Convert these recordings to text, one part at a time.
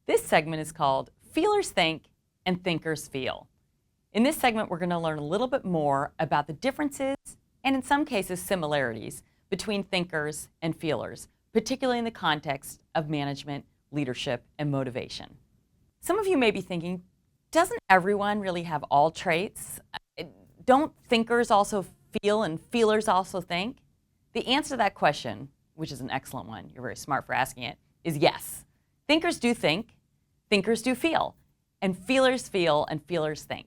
This segment is called Feelers Think and Thinkers Feel. In this segment, we're going to learn a little bit more about the differences and in some cases similarities between thinkers and feelers, particularly in the context of management, leadership, and motivation. Some of you may be thinking, doesn't everyone really have all traits? Don't thinkers also feel and feelers also think? The answer to that question, which is an excellent one, you're very smart for asking it, is yes. Thinkers do think, thinkers do feel, and feelers feel and feelers think.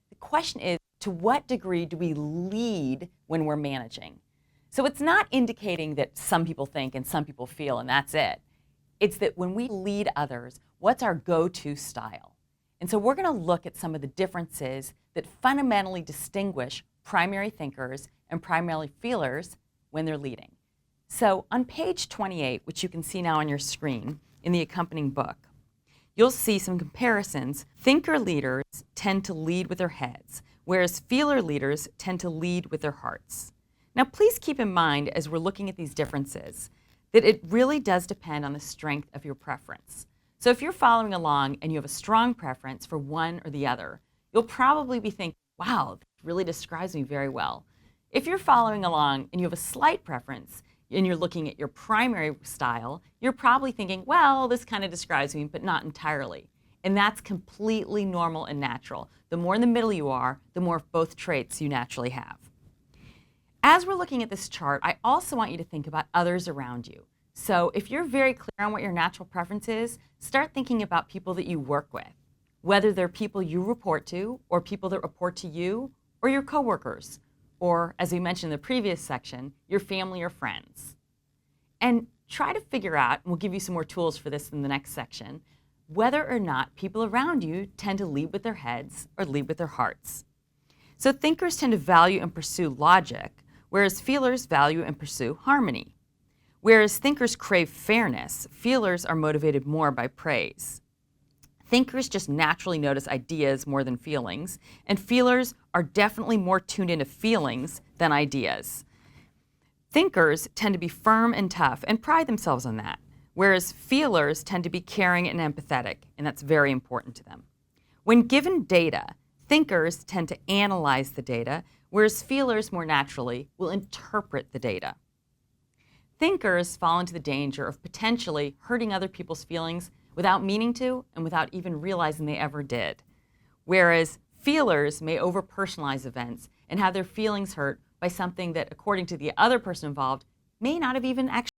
The question is, to what degree do we lead when we're managing? So it's not indicating that some people think and some people feel and that's it. It's that when we lead others, what's our go-to style? And so we're going to look at some of the differences that fundamentally distinguish primary thinkers and primary feelers when they're leading. So on page 28, which you can see now on your screen in the accompanying book, you'll see some comparisons. Thinker leaders tend to lead with their heads, whereas feeler leaders tend to lead with their hearts. Now, please keep in mind as we're looking at these differences that it really does depend on the strength of your preference. So if you're following along and you have a strong preference for one or the other, you'll probably be thinking, wow, this really describes me very well. If you're following along and you have a slight preference and you're looking at your primary style, you're probably thinking, well, this kind of describes me, but not entirely. And that's completely normal and natural. The more in the middle you are, the more of both traits you naturally have. As we're looking at this chart, I also want you to think about others around you. So if you're very clear on what your natural preference is, start thinking about people that you work with, whether they're people you report to, or people that report to you, or your coworkers, or as we mentioned in the previous section, your family or friends. And try to figure out, and we'll give you some more tools for this in the next section, whether or not people around you tend to lead with their heads or lead with their hearts. So thinkers tend to value and pursue logic, whereas feelers value and pursue harmony. Whereas thinkers crave fairness, feelers are motivated more by praise. Thinkers just naturally notice ideas more than feelings, and feelers are definitely more tuned into feelings than ideas. Thinkers tend to be firm and tough and pride themselves on that, whereas feelers tend to be caring and empathetic, and that's very important to them. When given data, thinkers tend to analyze the data, whereas feelers more naturally will interpret the data. Thinkers fall into the danger of potentially hurting other people's feelings without meaning to and without even realizing they ever did. Whereas feelers may over-personalize events and have their feelings hurt by something that, according to the other person involved, may not have even actually